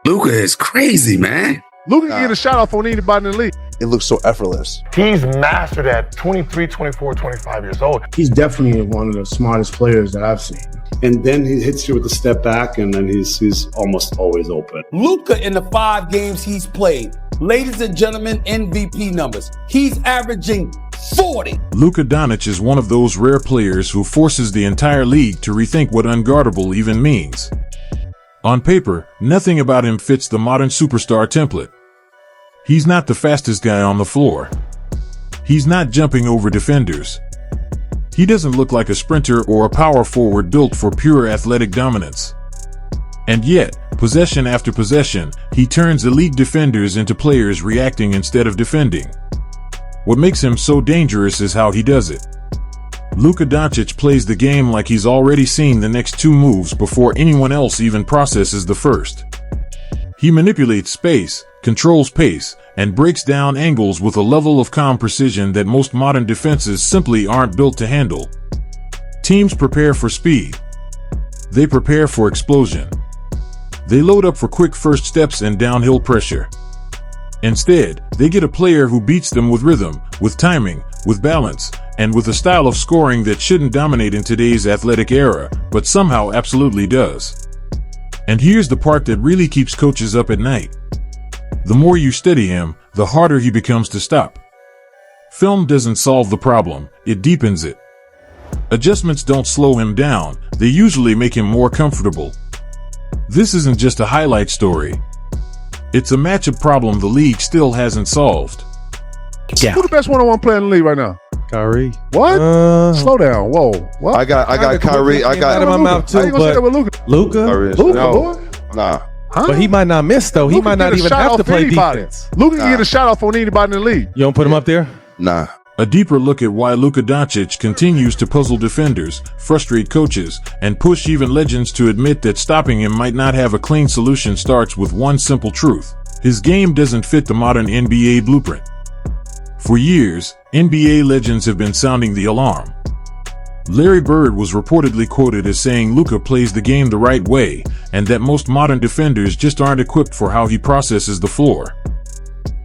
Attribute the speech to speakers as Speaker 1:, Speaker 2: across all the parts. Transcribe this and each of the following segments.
Speaker 1: Luka is crazy, man.
Speaker 2: Luka can get a shot off on anybody in the league.
Speaker 3: It looks so effortless.
Speaker 4: He's mastered at 23, 24, 25 years old.
Speaker 5: He's definitely one of the smartest players that I've seen.
Speaker 6: And then he hits you with a step back, and then he's almost always open.
Speaker 7: Luka, in the 5 games he's played, ladies and gentlemen, MVP numbers. He's averaging 40.
Speaker 8: Luka Dončić is one of those rare players who forces the entire league to rethink what unguardable even means. On paper, nothing about him fits the modern superstar template. He's not the fastest guy on the floor. He's not jumping over defenders. He doesn't look like a sprinter or a power forward built for pure athletic dominance. And yet, possession after possession, he turns elite defenders into players reacting instead of defending. What makes him so dangerous is how he does it. Luka Dončić plays the game like he's already seen the next 2 moves before anyone else even processes the first. He manipulates space, controls pace, and breaks down angles with a level of calm precision that most modern defenses simply aren't built to handle. Teams prepare for speed. They prepare for explosion. They load up for quick first steps and downhill pressure. Instead, they get a player who beats them with rhythm, with timing, with balance, and with a style of scoring that shouldn't dominate in today's athletic era, but somehow absolutely does. And here's the part that really keeps coaches up at night. The more you study him, the harder he becomes to stop. Film doesn't solve the problem, it deepens it. Adjustments don't slow him down, they usually make him more comfortable. This isn't just a highlight story. It's a matchup problem the league still hasn't solved.
Speaker 2: Yeah. Who's the best one-on-one player in the league right now?
Speaker 3: Kyrie.
Speaker 2: What? Slow down. Whoa. What?
Speaker 3: I got Kyrie. I got
Speaker 2: him in my mouth too. How you gonna say that with Luka? Luka, boy?
Speaker 3: Nah.
Speaker 2: Huh?
Speaker 9: But he might not miss though. He
Speaker 2: Luka
Speaker 9: might not even have to play
Speaker 2: anybody.
Speaker 9: defense.
Speaker 2: Luka can get a shot off on anybody in the league.
Speaker 9: You don't put him up there?
Speaker 3: Nah.
Speaker 8: A deeper look at why Luka Dončić continues to puzzle defenders, frustrate coaches, and push even legends to admit that stopping him might not have a clean solution starts with one simple truth. His game doesn't fit the modern NBA blueprint. For years, NBA legends have been sounding the alarm. Larry Bird was reportedly quoted as saying Luka plays the game the right way, and that most modern defenders just aren't equipped for how he processes the floor.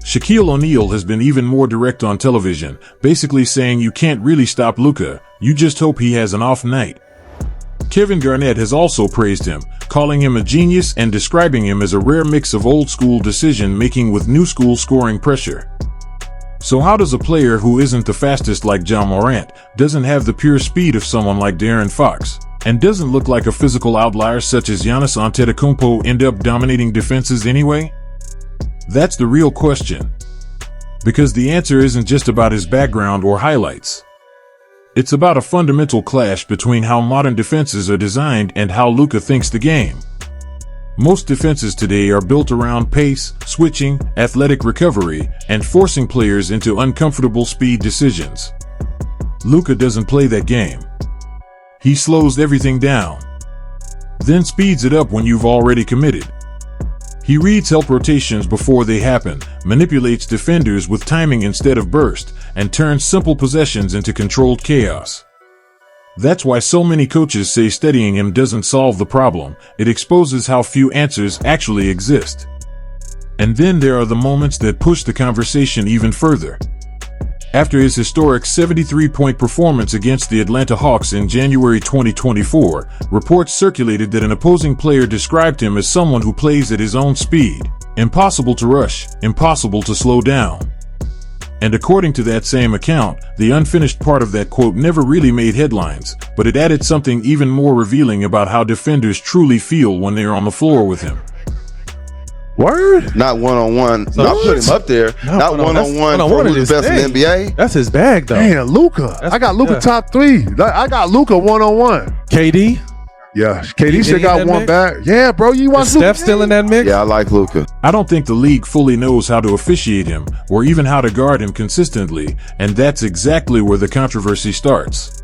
Speaker 8: Shaquille O'Neal has been even more direct on television, basically saying you can't really stop Luka, you just hope he has an off night. Kevin Garnett has also praised him, calling him a genius and describing him as a rare mix of old-school decision-making with new-school scoring pressure. So how does a player who isn't the fastest like Ja Morant, doesn't have the pure speed of someone like De'Aaron Fox, and doesn't look like a physical outlier such as Giannis Antetokounmpo end up dominating defenses anyway? That's the real question. Because the answer isn't just about his background or highlights. It's about a fundamental clash between how modern defenses are designed and how Luka thinks the game. Most defenses today are built around pace, switching, athletic recovery, and forcing players into uncomfortable speed decisions. Luka doesn't play that game. He slows everything down, then speeds it up when you've already committed. He reads help rotations before they happen, manipulates defenders with timing instead of burst, and turns simple possessions into controlled chaos. That's why so many coaches say studying him doesn't solve the problem, it exposes how few answers actually exist. And then there are the moments that push the conversation even further. After his historic 73-point performance against the Atlanta Hawks in January 2024, reports circulated that an opposing player described him as someone who plays at his own speed. Impossible to rush, impossible to slow down. And according to that same account, the unfinished part of that quote never really made headlines, but it added something even more revealing about how defenders truly feel when they're on the floor with him.
Speaker 2: Word?
Speaker 3: Not one-on-one. So not put him up there. Not one-on-one for who's the best in the NBA.
Speaker 9: That's his bag, though.
Speaker 2: Man, Luka. I got Luka top 3. I got Luka one-on-one.
Speaker 9: KD?
Speaker 2: Yeah, KD still got one back. Yeah, bro, you want
Speaker 9: Steph still in that mix?
Speaker 3: Yeah, I like Luka.
Speaker 8: I don't think the league fully knows how to officiate him, or even how to guard him consistently, and that's exactly where the controversy starts.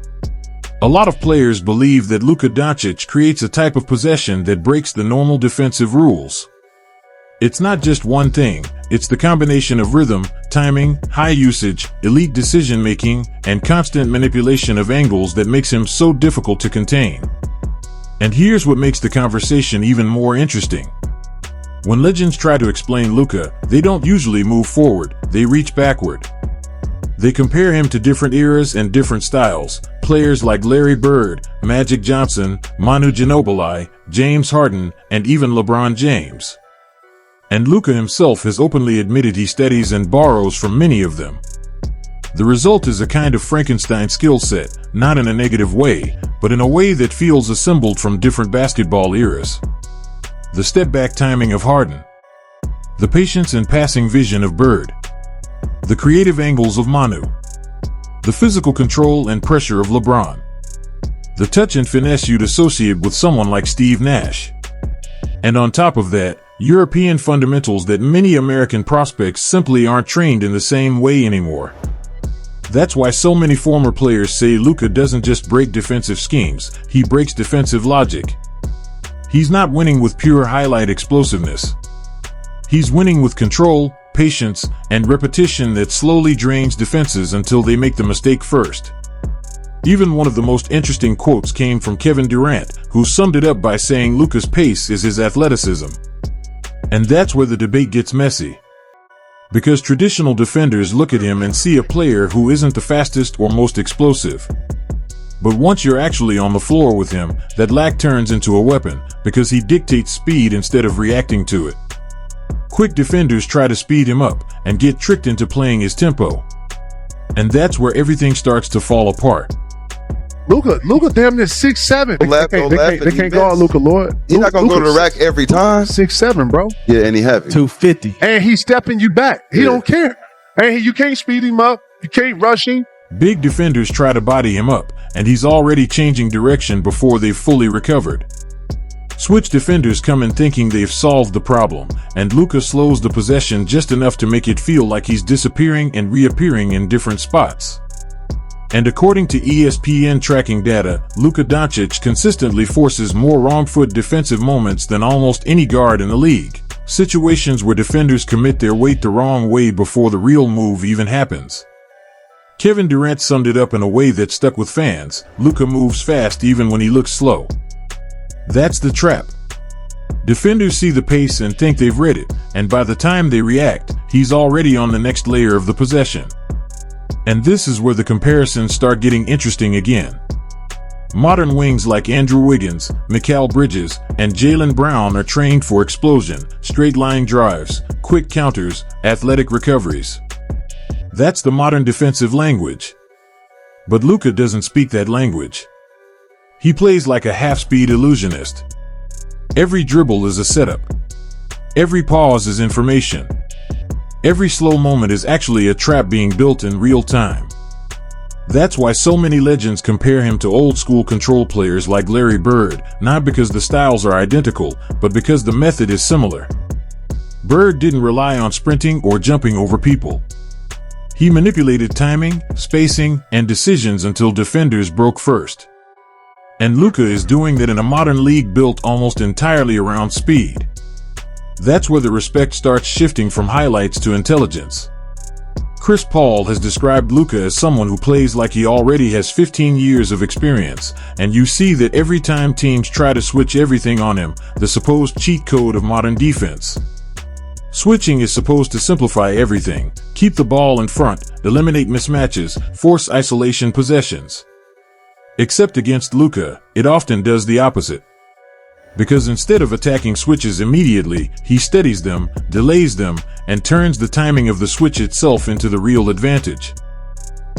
Speaker 8: A lot of players believe that Luka Dončić creates a type of possession that breaks the normal defensive rules. It's not just one thing, it's the combination of rhythm, timing, high usage, elite decision-making, and constant manipulation of angles that makes him so difficult to contain. And here's what makes the conversation even more interesting. When legends try to explain Luka, they don't usually move forward, they reach backward. They compare him to different eras and different styles, players like Larry Bird, Magic Johnson, Manu Ginobili, James Harden, and even LeBron James. And Luka himself has openly admitted he studies and borrows from many of them. The result is a kind of Frankenstein skill set, not in a negative way, but in a way that feels assembled from different basketball eras. The step-back timing of Harden. The patience and passing vision of Bird. The creative angles of Manu. The physical control and pressure of LeBron. The touch and finesse you'd associate with someone like Steve Nash. And on top of that, European fundamentals that many American prospects simply aren't trained in the same way anymore. That's why so many former players say Luka doesn't just break defensive schemes, he breaks defensive logic. He's not winning with pure highlight explosiveness. He's winning with control, patience, and repetition that slowly drains defenses until they make the mistake first. Even one of the most interesting quotes came from Kevin Durant, who summed it up by saying Luka's pace is his athleticism. And that's where the debate gets messy. Because traditional defenders look at him and see a player who isn't the fastest or most explosive. But once you're actually on the floor with him, that lack turns into a weapon, because he dictates speed instead of reacting to it. Quick defenders try to speed him up and get tricked into playing his tempo. And that's where everything starts to fall apart.
Speaker 2: Luka damn near 6'7". They can't guard Luka, Lord.
Speaker 3: He's not gonna go to the rack every time.
Speaker 2: 6'7", bro.
Speaker 3: Yeah, and he heavy.
Speaker 9: 250.
Speaker 2: And he's stepping you back. He don't care. And you can't speed him up. You can't rush him.
Speaker 8: Big defenders try to body him up, and he's already changing direction before they've fully recovered. Switch defenders come in thinking they've solved the problem, and Luka slows the possession just enough to make it feel like he's disappearing and reappearing in different spots. And according to ESPN tracking data, Luka Dončić consistently forces more wrong-foot defensive moments than almost any guard in the league. Situations where defenders commit their weight the wrong way before the real move even happens. Kevin Durant summed it up in a way that stuck with fans. Luka moves fast even when he looks slow. That's the trap. Defenders see the pace and think they've read it, and by the time they react, he's already on the next layer of the possession. And this is where the comparisons start getting interesting again. Modern wings like Andrew Wiggins, Mikal Bridges, and Jaylen Brown are trained for explosion, straight-line drives, quick counters, athletic recoveries. That's the modern defensive language. But Luka doesn't speak that language. He plays like a half-speed illusionist. Every dribble is a setup. Every pause is information. Every slow moment is actually a trap being built in real time. That's why so many legends compare him to old-school control players like Larry Bird, not because the styles are identical, but because the method is similar. Bird didn't rely on sprinting or jumping over people. He manipulated timing, spacing, and decisions until defenders broke first. And Luka is doing that in a modern league built almost entirely around speed. That's where the respect starts shifting from highlights to intelligence. Chris Paul has described Luka as someone who plays like he already has 15 years of experience, and you see that every time teams try to switch everything on him, the supposed cheat code of modern defense. Switching is supposed to simplify everything, keep the ball in front, eliminate mismatches, force isolation possessions. Except against Luka, it often does the opposite. Because instead of attacking switches immediately, he studies them, delays them, and turns the timing of the switch itself into the real advantage.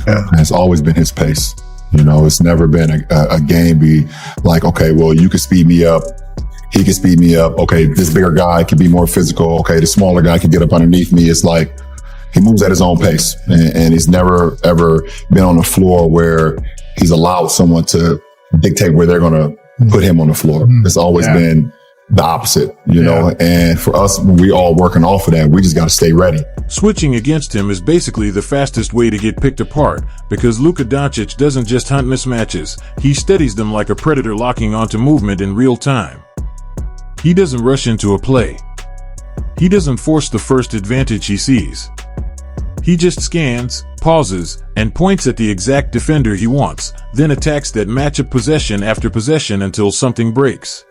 Speaker 10: Yeah, it's always been his pace. You know, it's never been a game be like, okay, well, you can speed me up. He can speed me up. Okay, this bigger guy can be more physical. Okay, the smaller guy can get up underneath me. It's like he moves at his own pace, and he's never, ever been on the floor where he's allowed someone to dictate where they're going to put him on the floor. It's always been the opposite, you know, and for us, when we all working off of that, we just got to stay ready.
Speaker 8: Switching against him is basically the fastest way to get picked apart, because Luka Dončić doesn't just hunt mismatches, he studies them like a predator locking onto movement in real time. He doesn't rush into a play. He doesn't force the first advantage he sees. He just scans, pauses, and points at the exact defender he wants, then attacks that matchup possession after possession until something breaks.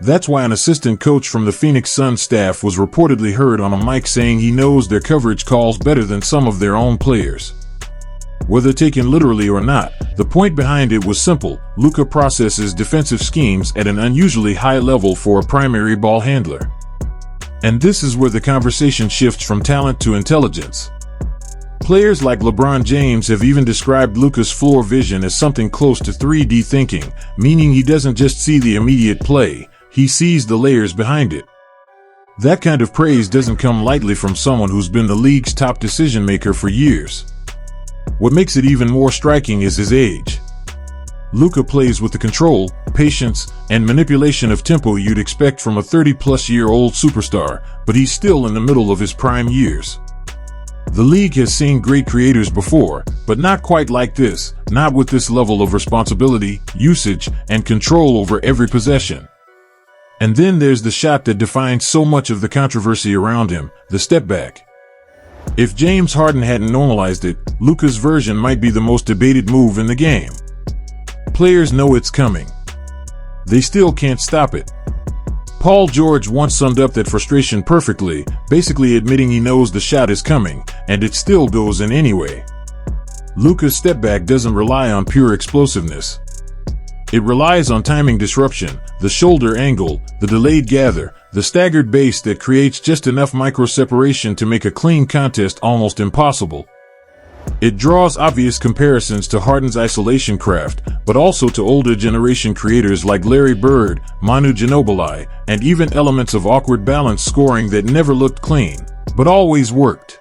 Speaker 8: That's why an assistant coach from the Phoenix Suns staff was reportedly heard on a mic saying he knows their coverage calls better than some of their own players. Whether taken literally or not, the point behind it was simple. Luka processes defensive schemes at an unusually high level for a primary ball handler. And this is where the conversation shifts from talent to intelligence. Players like LeBron James have even described Luka's floor vision as something close to 3D thinking, meaning he doesn't just see the immediate play, he sees the layers behind it. That kind of praise doesn't come lightly from someone who's been the league's top decision maker for years. What makes it even more striking is his age. Luka plays with the control, patience, and manipulation of tempo you'd expect from a 30-plus-year-old superstar, but he's still in the middle of his prime years. The league has seen great creators before, but not quite like this, not with this level of responsibility, usage, and control over every possession. And then there's the shot that defines so much of the controversy around him, the step back. If James Harden hadn't normalized it, Luka's version might be the most debated move in the game. Players know it's coming. They still can't stop it. Paul George once summed up that frustration perfectly, basically admitting he knows the shot is coming, and it still goes in anyway. Luka's step back doesn't rely on pure explosiveness. It relies on timing disruption, the shoulder angle, the delayed gather, the staggered base that creates just enough micro-separation to make a clean contest almost impossible. It draws obvious comparisons to Harden's isolation craft, but also to older generation creators like Larry Bird, Manu Ginobili, and even elements of awkward balance scoring that never looked clean, but always worked.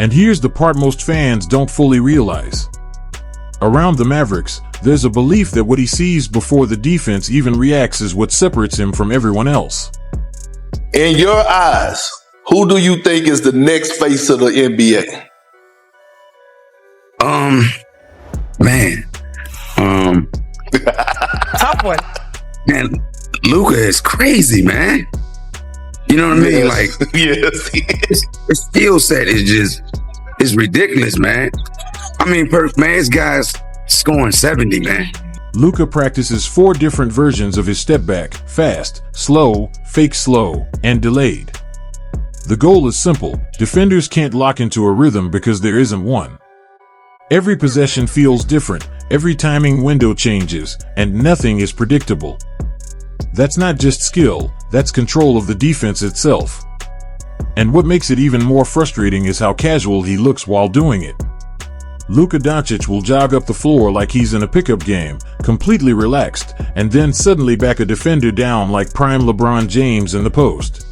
Speaker 8: And here's the part most fans don't fully realize. Around the Mavericks, there's a belief that what he sees before the defense even reacts is what separates him from everyone else.
Speaker 11: In your eyes, who do you think is the next face of the NBA?
Speaker 1: Tough one. Man, Luka is crazy, man. You know what I mean? Like,
Speaker 11: yes.
Speaker 1: his skill set is it's ridiculous, man. I mean, this guy's scoring 70, man.
Speaker 8: Luka practices 4 different versions of his step back: fast, slow, fake slow, and delayed. The goal is simple. Defenders can't lock into a rhythm because there isn't one. Every possession feels different, every timing window changes, and nothing is predictable. That's not just skill, that's control of the defense itself. And what makes it even more frustrating is how casual he looks while doing it. Luka Dončić will jog up the floor like he's in a pickup game, completely relaxed, and then suddenly back a defender down like prime LeBron James in the post.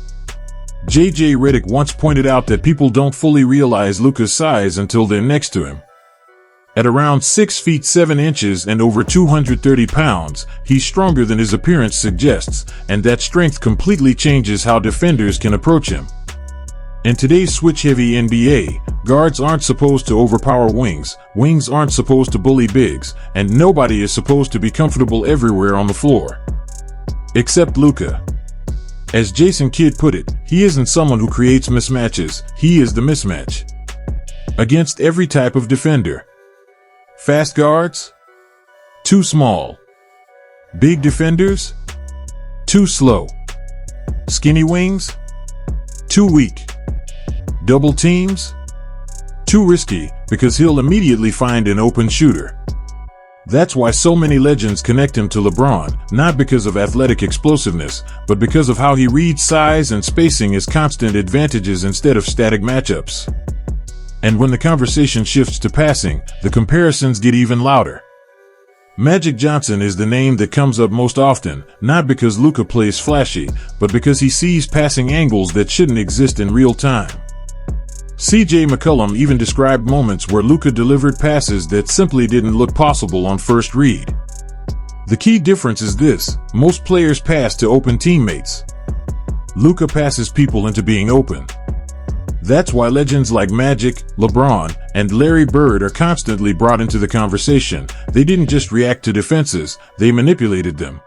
Speaker 8: J.J. Redick once pointed out that people don't fully realize Luka's size until they're next to him. At around 6 feet 7 inches and over 230 pounds, he's stronger than his appearance suggests, and that strength completely changes how defenders can approach him. In today's switch-heavy NBA, guards aren't supposed to overpower wings, wings aren't supposed to bully bigs, and nobody is supposed to be comfortable everywhere on the floor. Except Luka. As Jason Kidd put it, he isn't someone who creates mismatches, he is the mismatch. Against every type of defender. Fast guards? Too small. Big defenders? Too slow. Skinny wings? Too weak. Double teams? Too risky, because he'll immediately find an open shooter. That's why so many legends connect him to LeBron, not because of athletic explosiveness, but because of how he reads size and spacing as constant advantages instead of static matchups. And when the conversation shifts to passing, the comparisons get even louder. Magic Johnson is the name that comes up most often, not because Luka plays flashy, but because he sees passing angles that shouldn't exist in real time. C.J. McCollum even described moments where Luka delivered passes that simply didn't look possible on first read. The key difference is this: most players pass to open teammates. Luka passes people into being open. That's why legends like Magic, LeBron, and Larry Bird are constantly brought into the conversation. They didn't just react to defenses, they manipulated them.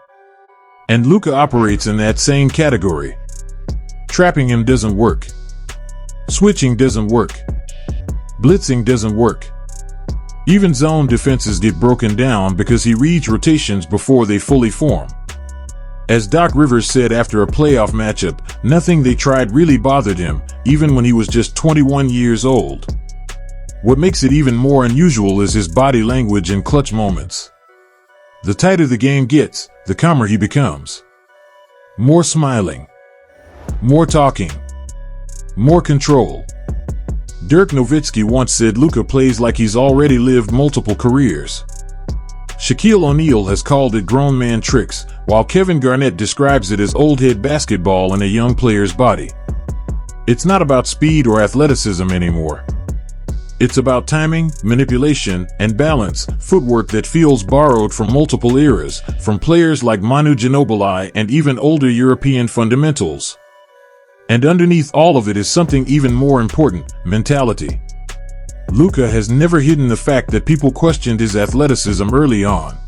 Speaker 8: And Luka operates in that same category. Trapping him doesn't work. Switching doesn't work. Blitzing doesn't work. Even zone defenses get broken down because he reads rotations before they fully form. As Doc Rivers said after a playoff matchup, nothing they tried really bothered him, even when he was just 21 years old. What makes it even more unusual is his body language in clutch moments. The tighter the game gets, the calmer he becomes. More smiling. More talking. More control. Dirk Nowitzki once said Luka plays like he's already lived multiple careers. Shaquille O'Neal has called it grown man tricks, while Kevin Garnett describes it as old head basketball in a young player's body. It's not about speed or athleticism anymore. It's about timing, manipulation, and balance, footwork that feels borrowed from multiple eras, from players like Manu Ginobili and even older European fundamentals. And underneath all of it is something even more important: mentality. Luka has never hidden the fact that people questioned his athleticism early on.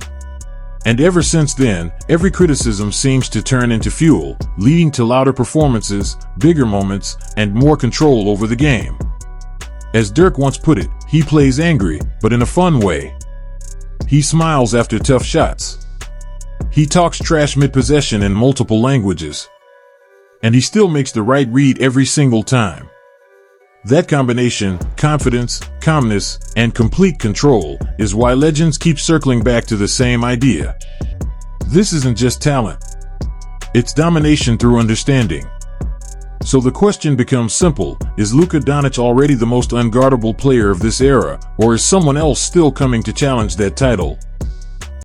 Speaker 8: And ever since then, every criticism seems to turn into fuel, leading to louder performances, bigger moments, and more control over the game. As Dirk once put it, he plays angry, but in a fun way. He smiles after tough shots. He talks trash mid-possession in multiple languages. And he still makes the right read every single time. That combination, confidence, calmness, and complete control, is why legends keep circling back to the same idea. This isn't just talent. It's domination through understanding. So the question becomes simple: is Luka Dončić already the most unguardable player of this era, or is someone else still coming to challenge that title?